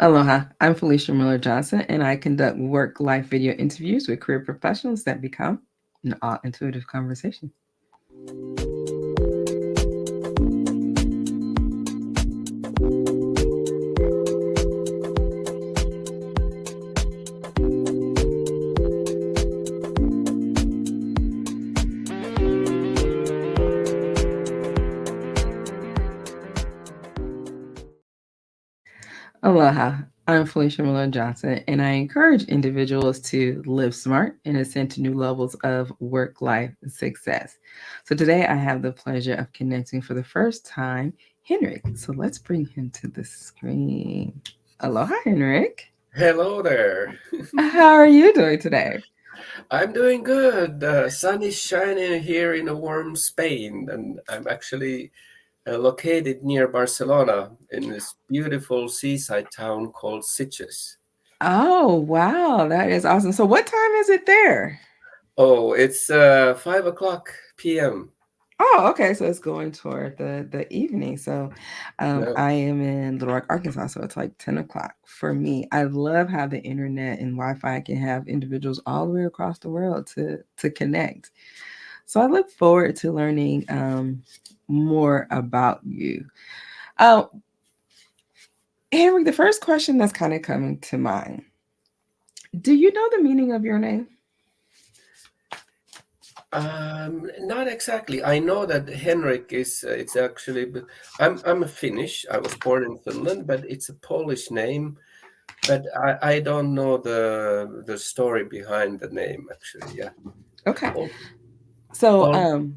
Aloha, I'm Felicia Miller Johnson, and I conduct work life video interviews with career professionals that become an all intuitive conversation. Aloha, I'm Felicia Miller Johnson, and I encourage individuals to live smart and ascend to new levels of work life success. So today I have the pleasure of connecting for the first time Henrik. So let's bring him to the screen. Aloha, Henrik. Hello there. How are you doing today? I'm doing good. The sun is shining here in a warm Spain, and I'm actually located near Barcelona in this beautiful seaside town called Sitges. Oh, wow, that is awesome. So what time is it there? Oh, it's 5 o'clock p.m. Oh, okay. So it's going toward the evening. So Yeah. I am in Little Rock, Arkansas. So it's like 10 o'clock for me. I love how the internet and Wi-Fi can have individuals all the way across the world to connect. So I look forward to learning more about you. Uh, Henry, the first question that's kind of coming to mind. Do you know the meaning of your name? Not exactly. I know that Henrik is. It's actually. I'm a Finnish. I was born in Finland, but it's a Polish name. But I don't know the story behind the name actually. Yeah. Okay. Oh, So oh,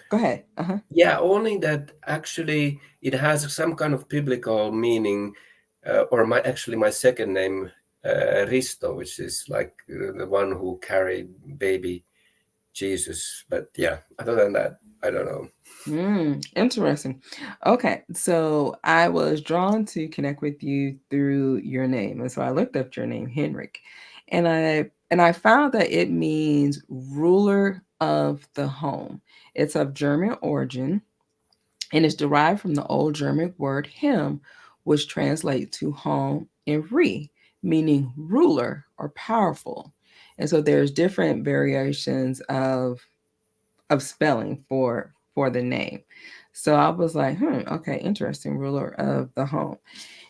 go ahead. Uh-huh. yeah. Only that actually it has some kind of biblical meaning, or my second name, Risto, which is like the one who carried baby Jesus. But yeah, other than that, I don't know. Interesting. Okay, so I was drawn to connect with you through your name, and so I looked up your name, Henrik, and I found that it means ruler of the home. It's of German origin, and it's derived from the Old German word "him," which translates to home, and "re," meaning ruler or powerful. And so there's different variations of spelling for the name. So I was like, okay, interesting, ruler of the home.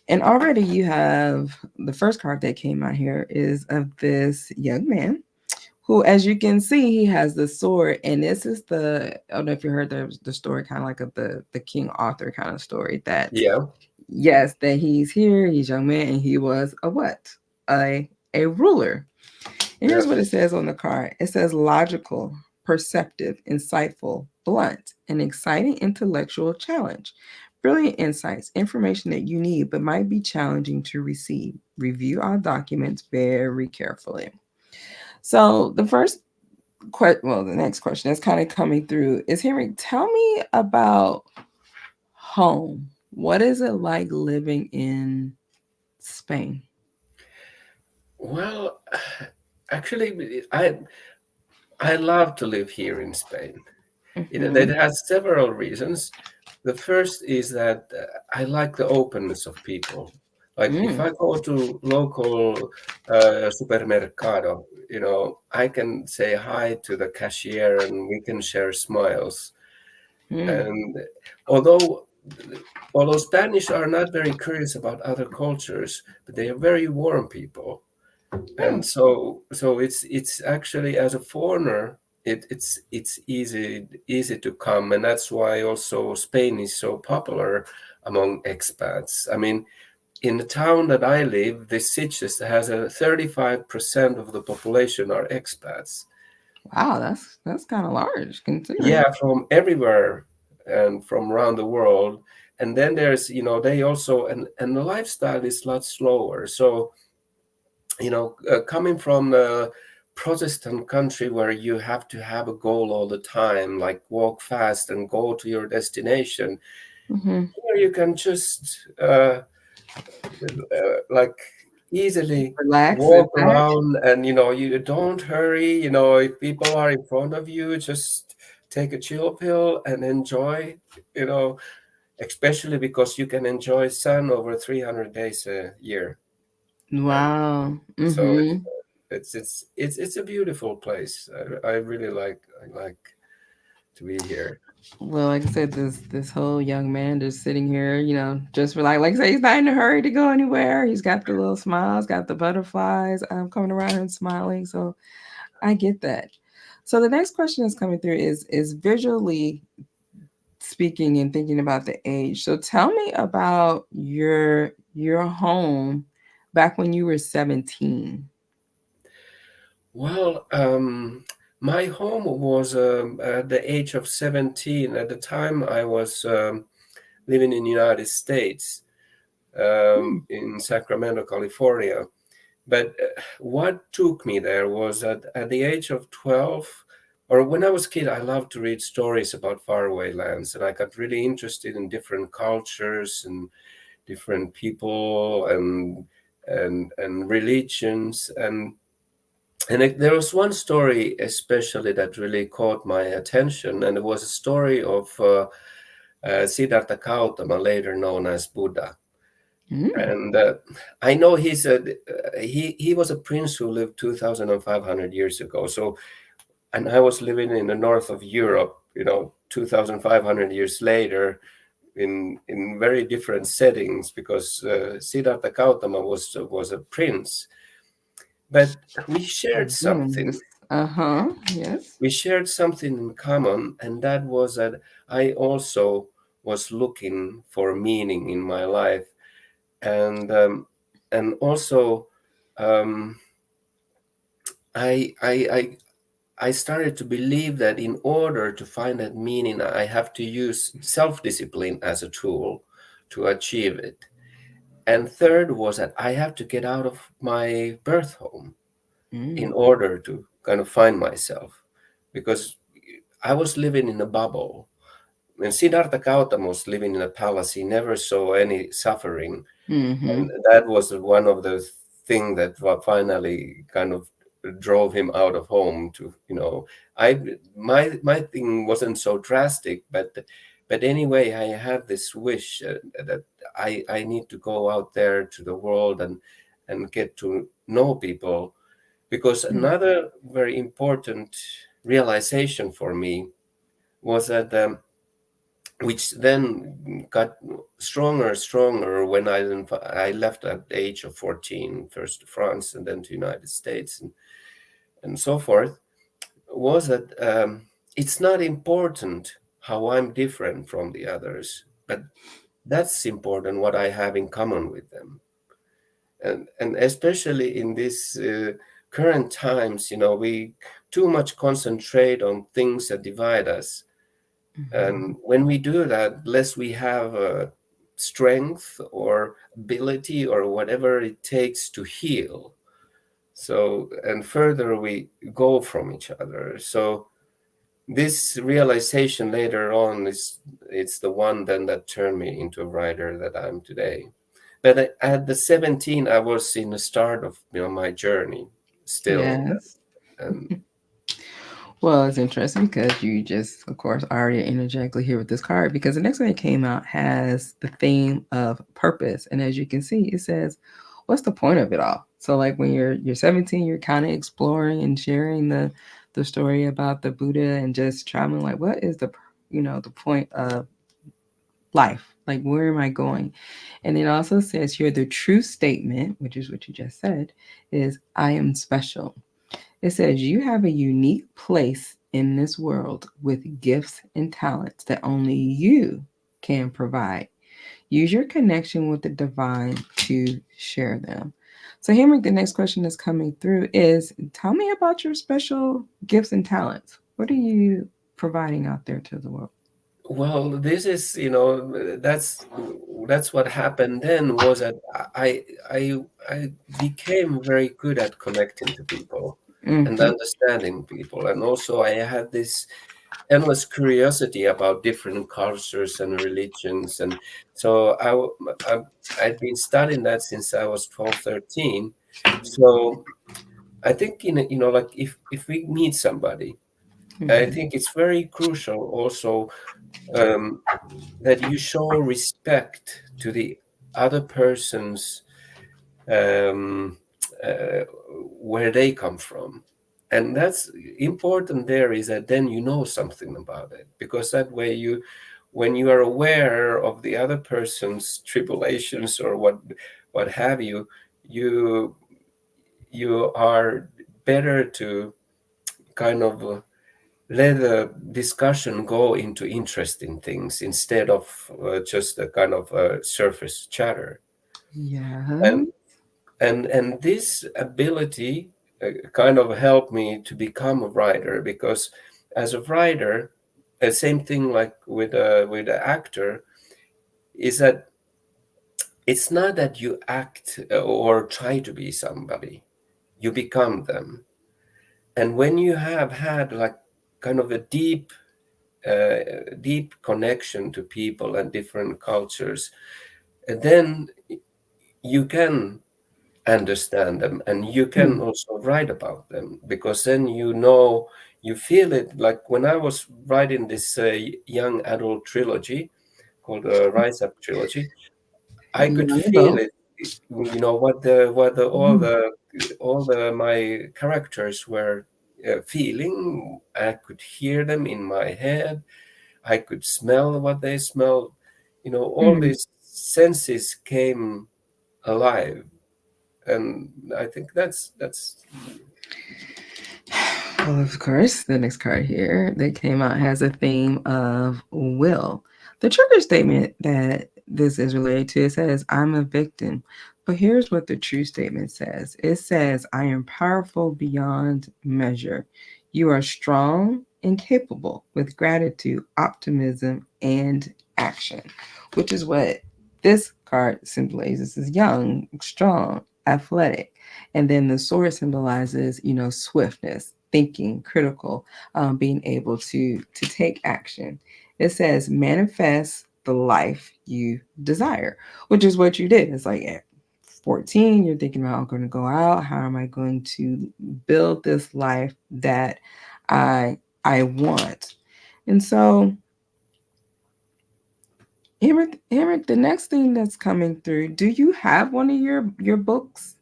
And already you have the first card that came out here is of this young man who, as you can see, he has the sword. And this is I don't know if you heard the story, kind of like the King Arthur kind of story that, Yeah, yes, that he's here, he's a young man, and he was a what? A ruler. And yeah, here's what it says on the card. It says logical, perceptive, insightful, blunt, an exciting intellectual challenge. Brilliant insights, information that you need but might be challenging to receive. Review all documents very carefully. So the next question that's kind of coming through is Henry, tell me about home. What is it like living in Spain? well, actually, I love to live here in Spain. It Mm-hmm. has several reasons. The first is that I like the openness of people. Like if Mm, I go to local supermercado, I can say hi to the cashier and we can share smiles. mm. And although although Spanish are not very curious about other cultures, but they are very warm people. Oh, And so it's actually as a foreigner it's easy to come, and that's why also Spain is so popular among expats. I mean, in the town that I live, this Sitges has a 35% of the population are expats. wow, that's kind of large considering. Yeah, from everywhere and from around the world. And then there's, they also, and the lifestyle is a lot slower. So coming from a Protestant country where you have to have a goal all the time, like walk fast and go to your destination, Hmm. here you can just like easily Relax, sit walk back. around, and you don't hurry. If people are in front of you, just take a chill pill and enjoy. You know, especially because you can enjoy sun over 300 days a year. and Wow. so Mm-hmm. it's a beautiful place. I really like to be here. Well, like I said, this whole young man just sitting here, just like I say, he's not in a hurry to go anywhere. He's got the little smiles, got the butterflies, coming around and smiling. So I get that. So the next question that's coming through is visually speaking and thinking about the age. So tell me about your home back when you were 17. Well, my home was at the age of 17. At the time, I was living in the United States, Mm, in Sacramento, California. But what took me there was at the age of 12, or when I was a kid, I loved to read stories about faraway lands, and I got really interested in different cultures and different people and religions and there was one story especially that really caught my attention, and it was a story of Siddhartha Gautama, later known as Buddha. mm, And I know he was a prince who lived 2,500 years ago. So, and I was living in the north of Europe, 2,500 years later, in very different settings, because Siddhartha Gautama was a prince, but we shared again, something. this, uh-huh, yes. We shared something in common, and that was that I also was looking for meaning in my life, and also um, I, I I I started to believe that in order to find that meaning, I have to use self-discipline as a tool to achieve it. And third was that I have to get out of my birth home in Mm, order to kind of find myself, because I was living in a bubble. When Siddhartha Gautama was living in a palace, he never saw any suffering, mm-hmm. and that was one of the thing that finally kind of drove him out of home. To I my thing wasn't so drastic, but anyway, I have this wish that I need to go out there to the world and get to know people, because Mm, another very important realization for me was that which then got stronger and stronger when I left at the age of 14, first to France and then to United States and so forth, was that it's not important how I'm different from the others, but that's important what I have in common with them. And especially in this current times, we too much concentrate on things that divide us. mm-hmm. And when we do that, less we have strength or ability or whatever it takes to heal. So, and further we go from each other. So this realization later on it's the one then that turned me into a writer that I'm today. But at the 17, I was in the start of my journey still, Yes. and Well, it's interesting because you just, of course, already interjectly here with this card because the next one that came out has the theme of purpose, and as you can see, it says, "What's the point of it all?" So, like when you're 17, you're kind of exploring and sharing the story about the Buddha and just traveling. Like, what is the point of life? Like, where am I going? And it also says here the true statement, which is what you just said, is I am special. It says, you have a unique place in this world with gifts and talents that only you can provide. Use your connection with the divine to share them. So, Henrik, the next question that's coming through is tell me about your special gifts and talents. What are you providing out there to the world? well, this is that's what happened then, was that I I became very good at connecting to people and Mm-hmm. understanding people, and also I had this endless curiosity about different cultures and religions, and so I'd been studying that since I was 12, 13. So I think like if we meet somebody, I Mm-hmm. think it's very crucial also um, that you show respect to the other person's um, uh, where they come from. And that's important there, is that then you know something about it, because that way you, when you are aware of the other person's tribulations or what have you, you you are better to kind of let the discussion go into interesting things instead of just a kind of surface chatter. Yeah. And and this ability kind of helped me to become a writer, because as a writer, same thing like with an actor, is that it's not that you act or try to be somebody, you become them. And when you have had like kind of a deep connection to people and different cultures, then you can understand them, and you can Hmm. also write about them, because then you know, you feel it. Like when I was writing this young adult trilogy called the Rise Up trilogy, I could Young feel adult. it, what the Mhm. all the my characters were feeling. I could hear them in my head, I could smell what they smelled. All Mhm. these senses came alive, and I think that's. Well, of course, the next card here that came out has a theme of will. The trigger statement that this is related to, it says, I'm a victim. But here's what the true statement says, it says, I am powerful beyond measure. You are strong and capable with gratitude, optimism, and action, which is what this card symbolizes. This is young, strong, athletic. And then the sword symbolizes, swiftness, thinking, critical, being able to take action. It says manifest the life you desire, which is what you did. It's like at 14, you're thinking about, I'm going to go out. How am I going to build this life that I want? And so, Henrik, the next thing that's coming through, do you have one of your books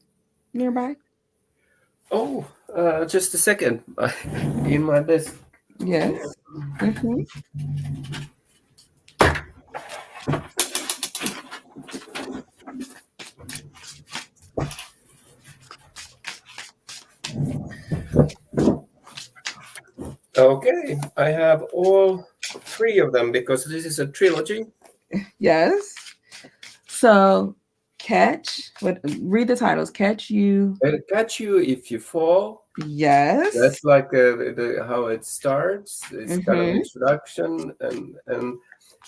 nearby? Oh, just a second. In my desk. Yes. Mm-hmm. Okay, I have all three of them because this is a trilogy. Yes. So, what? Read the titles. Catch you. I'll catch you if you fall. Yes. That's like how it starts. It's kind of Mm-hmm. introduction,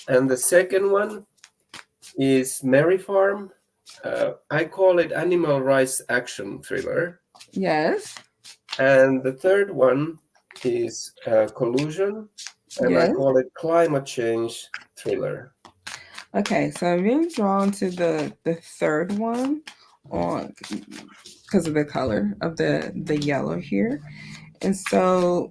and the second one is Mary Farm. I call it animal rights action thriller, Yes. and the third one is Collusion, and I Yes. call it climate change thriller. Okay. So I'm being drawn to the third one on because of the color of the yellow here, and so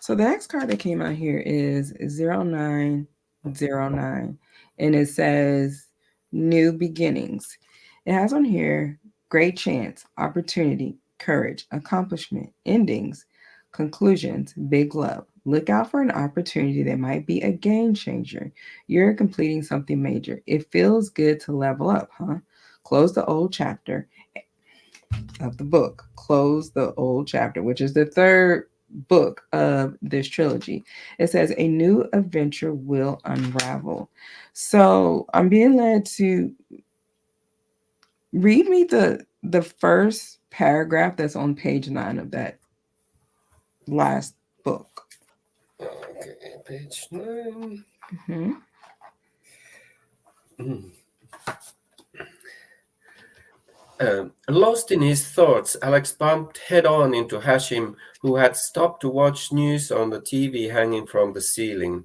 the next card that came out here is 0909, and it says new beginnings. It has on here great chance, opportunity, courage, accomplishment, endings, conclusions, big love. Look out for an opportunity that might be a game changer. You're completing something major. It feels good to level up, huh? Close the old chapter of the book. Close the old chapter, which is the third book of this trilogy. It says a new adventure will unravel. So I'm being led to read me the first paragraph that's on page 9 of that last book. Okay, page 9. Hmm. Mm. Lost in his thoughts, Alex bumped head on into Hashim, who had stopped to watch news on the TV hanging from the ceiling.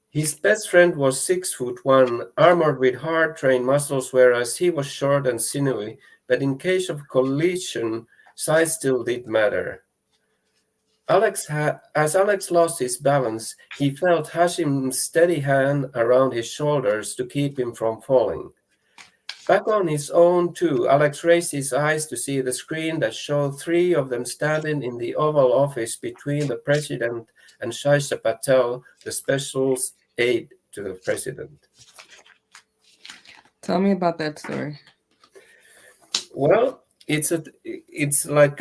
His best friend was 6'1", armored with hard-trained muscles, whereas he was short and sinewy, but in case of collision, size still did matter. As Alex lost his balance, he felt Hashim's steady hand around his shoulders to keep him from falling. Back on his own, too, Alex raised his eyes to see the screen that showed three of them standing in the Oval Office between the president and Shaisha Patel, the special aide to the president. Tell me about that story. Well, it's like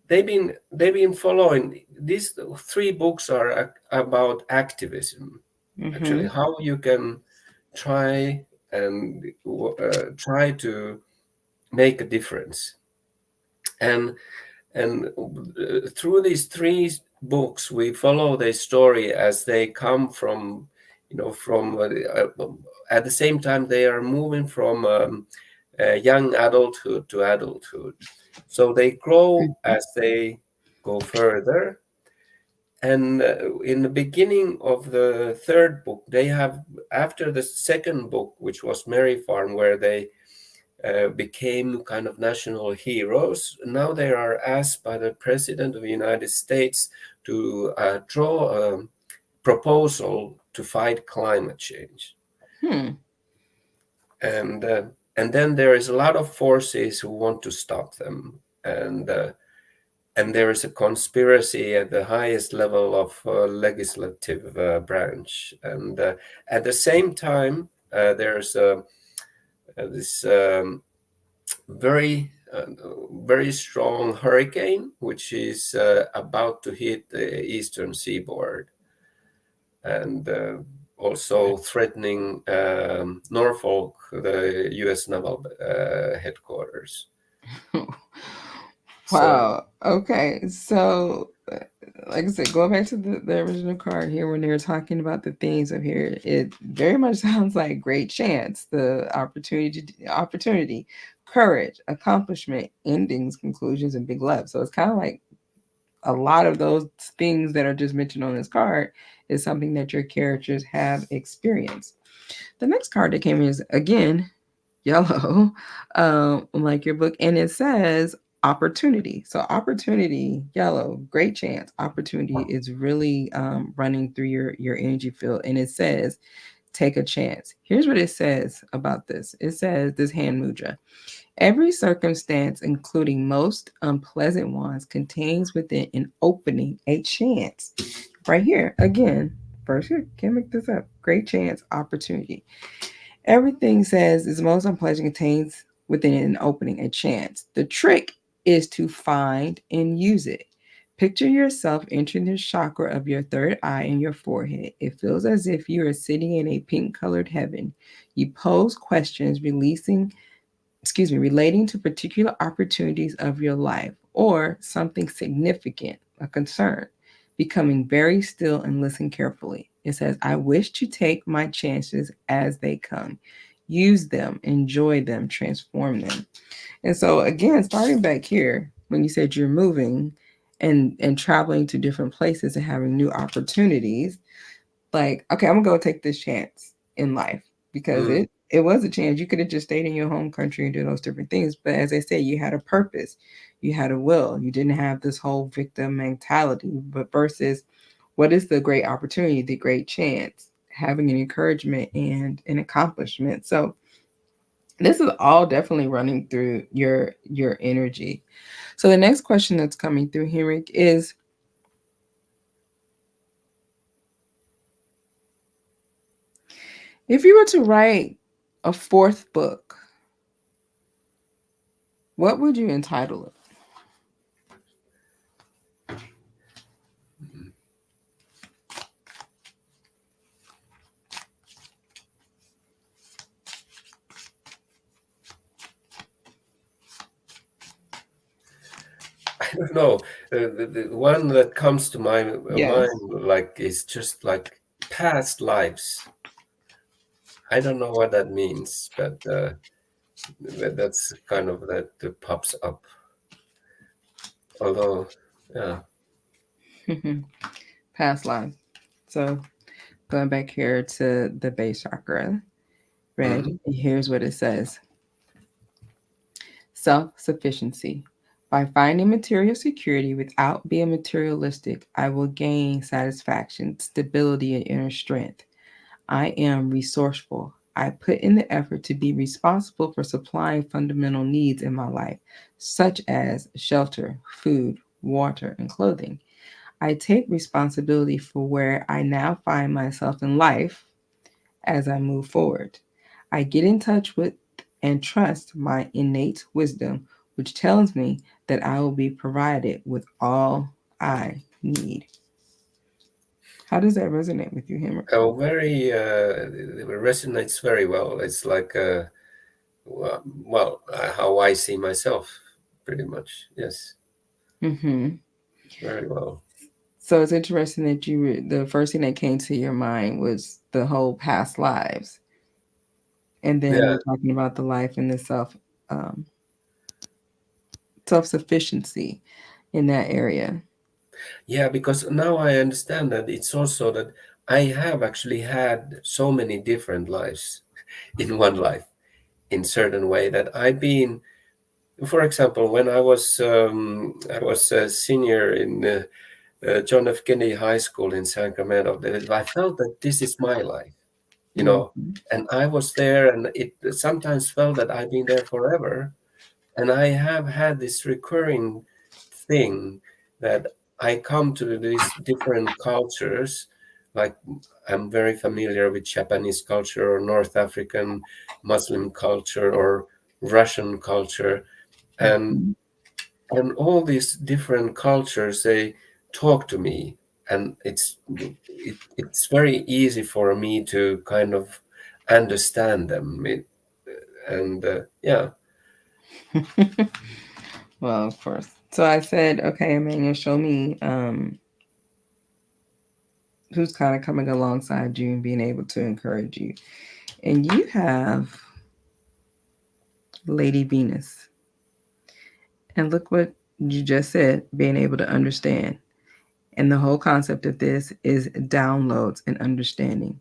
they've been following these three books are about activism, actually Mm-hmm. how you can try and try to make a difference. And and through these three books we follow their story as they come from, from at the same time they are moving from young adulthood to adulthood, so they grow as they go further. And in the beginning of the third book, they have, after the second book, which was Mary Farm, where they became kind of national heroes. Now they are asked by the President of the United States to draw a proposal to fight climate change. Hmm. And, uh, and then there is a lot of forces who want to stop them. And there is a conspiracy at the highest level of legislative branch. And at the same time, there's this very very strong hurricane which is about to hit the eastern seaboard, and also threatening Norfolk, the U.S. Naval headquarters. So Wow. Okay. So, like I said, going back to the original card here, when they were talking about the themes of here, it very much sounds like great chance, the opportunity, courage, accomplishment, endings, conclusions, and big love. So it's kind of like a lot of those things that are just mentioned on this card is something that your characters have experienced. The next card that came in is again yellow, like your book, and it says opportunity. So opportunity, yellow, great chance. Opportunity is really running through your energy field, and it says take a chance. Here's what it says about this. It says this hand mudra. Every circumstance, including most unpleasant ones, contains within an opening a chance. Right here, again, first here, can't make this up. Great chance, opportunity. Everything says is most unpleasant contains within an opening a chance. The trick is to find and use it. Picture yourself entering the chakra of your third eye in your forehead. It feels as if you are sitting in a pink colored heaven. You pose questions, relating to particular opportunities of your life or something significant, a concern, becoming very still and listen carefully. It says, I wish to take my chances as they come. Use them, enjoy them, transform them. And so again, starting back here, when you said you're moving and traveling to different places and having new opportunities, like, okay, I'm gonna go take this chance in life because mm, it was a chance. You could have just stayed in your home country and do those different things. But as I said, you had a purpose, you had a will. You didn't have this whole victim mentality. But versus what is the great opportunity, the great chance, having an encouragement and an accomplishment. So this is all definitely running through your energy. So the next question that's coming through, Henrik, is if you were to write a fourth book, what would you entitle it? I don't know. The one that comes to my Yes. mind, like, is just like past lives. I don't know what that means, but that's kind of that pops up. Although, yeah. Past lives. So going back here to the base chakra, red, Mm-hmm. here's what it says: self sufficiency. By finding material security without being materialistic, I will gain satisfaction, stability, and inner strength. I am resourceful. I put in the effort to be responsible for supplying fundamental needs in my life, such as shelter, food, water, and clothing. I take responsibility for where I now find myself in life as I move forward. I get in touch with and trust my innate wisdom, which tells me that I will be provided with all I need. How does that resonate with you, Henrik? Oh, very, it resonates very well. It's like, how I see myself, pretty much. Yes, Mm-hmm. very well. So it's interesting that the first thing that came to your mind was the whole past lives, and then Yeah, we're talking about the life and the um, self sufficiency in that area. yeah, because now I understand that it's also that I have actually had so many different lives in one life in certain way that I've been, for example, when I was a senior in John F. Kennedy High School in Sacramento, that I felt that this is my life, you know, Mm-hmm. and I was there, and it sometimes felt that I've been there forever. And I have had this recurring thing that I come to these different cultures, like I'm very familiar with Japanese culture or North African Muslim culture or Russian culture, and Mm-hmm. all these different cultures, they talk to me, and it's very easy for me to kind of understand them. And yeah. Well, of course. So I said, okay, Emmanuel, show me who's kind of coming alongside you and being able to encourage you. And you have Lady Venus. And look what you just said, being able to understand. And the whole concept of this is downloads and understanding.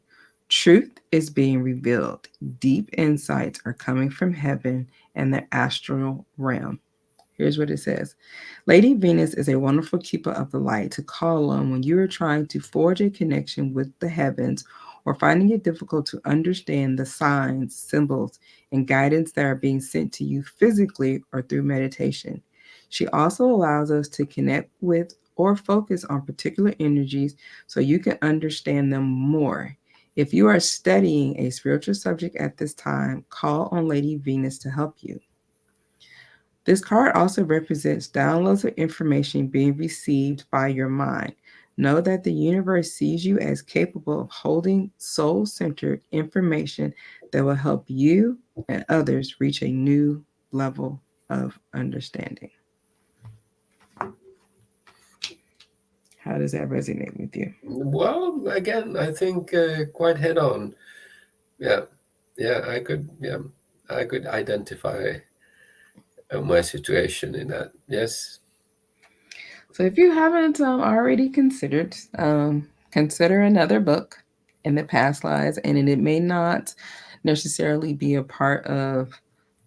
Truth is being revealed. Deep insights are coming from heaven and the astral realm. Here's what it says: Lady Venus is a wonderful keeper of the light to call on when you are trying to forge a connection with the heavens or finding it difficult to understand the signs, symbols, and guidance that are being sent to you physically or through meditation. She also allows us to connect with or focus on particular energies so you can understand them more. If you are studying a spiritual subject at this time, call on Lady Venus to help you. This card also represents downloads of information being received by your mind. Know that the universe sees you as capable of holding soul centered information that will help you and others reach a new level of understanding. How does that resonate with you? Well, again, I think quite head on. Yeah, yeah, I could identify my situation in that. Yes. So, if you haven't already considered, consider another book in the past lives, and it may not necessarily be a part of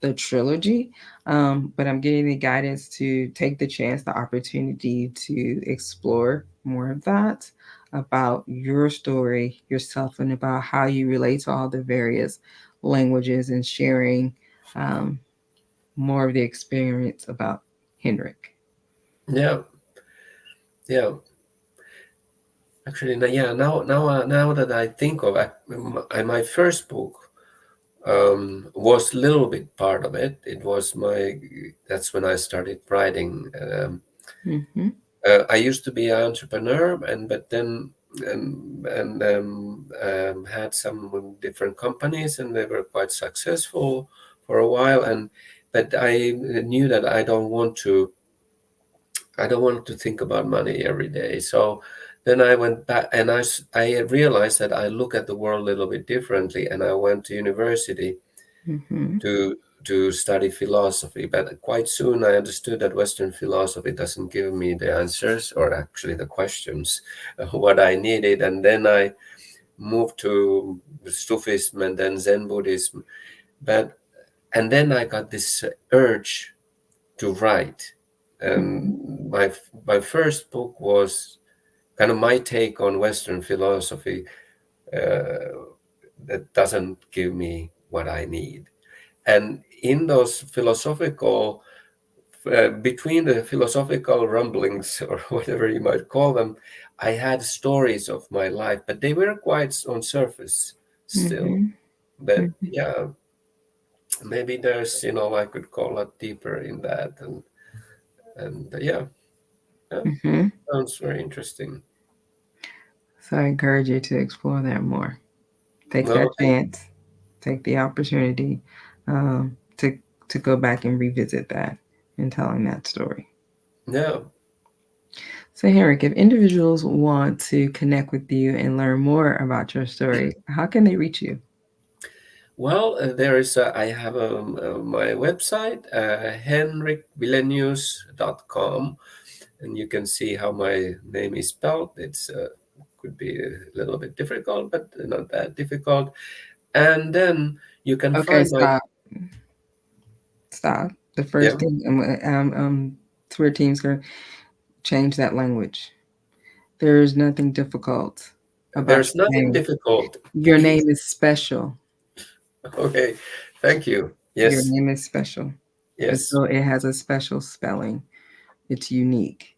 the trilogy, but I'm getting the guidance to take the chance, the opportunity to explore more of that about your story, yourself, and about how you relate to all the various languages and sharing um, more of the experience about Henrik. Yeah, yeah. Actually, yeah. Now that I think of it, my first book was a little bit part of it. It was my. That's when I started writing. Mm-hmm. I used to be an entrepreneur, and but then had some different companies, and they were quite successful for a while. And but I knew that I don't want to think about money every day. So then I went back, and I realized that I look at the world a little bit differently, and I went to university Mm-hmm. to study philosophy. But quite soon I understood that Western philosophy doesn't give me the answers, or actually the questions, what I needed. And then I moved to Sufism and then Zen Buddhism. But and then I got this urge to write. And Mhm. my first book was kind of my take on Western philosophy, that doesn't give me what I need. And in those philosophical, between the philosophical rumblings or whatever you might call them, I had stories of my life, but they were quite on surface still. Mhm. But Mhm. yeah, maybe there's, I could go a lot deeper in that, and yeah, yeah, Mhm. sounds very interesting. So I encourage you to explore that more. Take that Okay, chance. Take the opportunity to go back and revisit that and telling that story. yeah. So, Henrik, if individuals want to connect with you and learn more about your story, how can they reach you? Well, I have my website, henrikwilenius.com, and you can see how my name is spelled. It's could be a little bit difficult, but not that difficult. And then you can Okay, find my, stop. Stop. The yeah. first thing, Twitter team's going to change that language. There is nothing difficult about There's your nothing name. difficult. Your Please. name is special. Okay. Thank you. Your Yes. name is special. And Yes. so it has a special spelling. It's unique.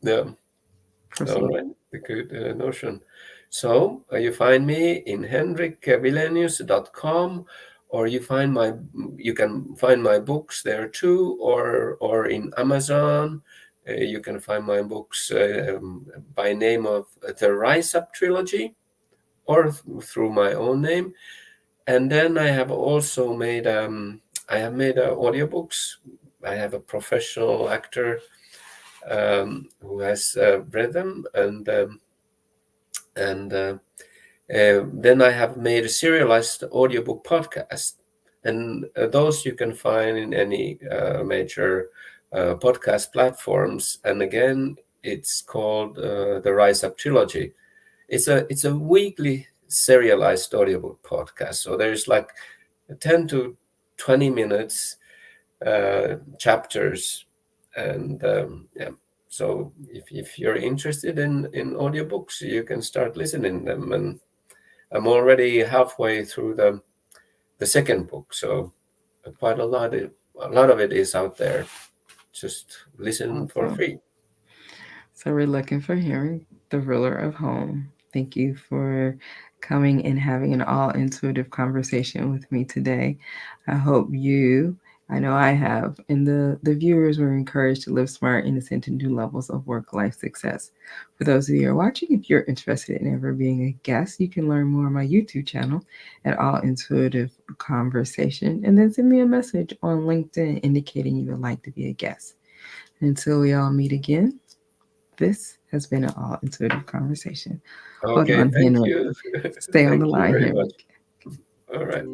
Yeah. All Proceed. right, a good notion. So you find me in henrikwilenius.com, or you can find my books there too, or in Amazon. You can find my books by name of the Rise Up trilogy, or through my own name. And then I have made audiobooks. I have a professional actor who has read them, and then I have made a serialized audiobook podcast, and those you can find in any major podcast platforms. And again, it's called the Rise Up Trilogy. It's a weekly serialized audiobook podcast. So there's like 10 to 20 minutes chapters, and yeah. So if you're interested in audiobooks, you can start listening them. And I'm already halfway through the second book, so quite a lot of it is out there. Just listen for Awesome. free. So we're looking for Henrik, the ruler of home. Thank you for coming and having an all intuitive conversation with me today. I hope I know I have, and the viewers were encouraged to live smart, innocent, and new levels of work life success. For those of you who are watching, if you're interested in ever being a guest, you can learn more on my YouTube channel at All Intuitive Conversation, and then send me a message on LinkedIn indicating you would like to be a guest. Until we all meet again, this has been an all intuitive conversation. Hold Okay, on, thank Henrik. you. Stay on Thank the you line, very Henrik. much. All right.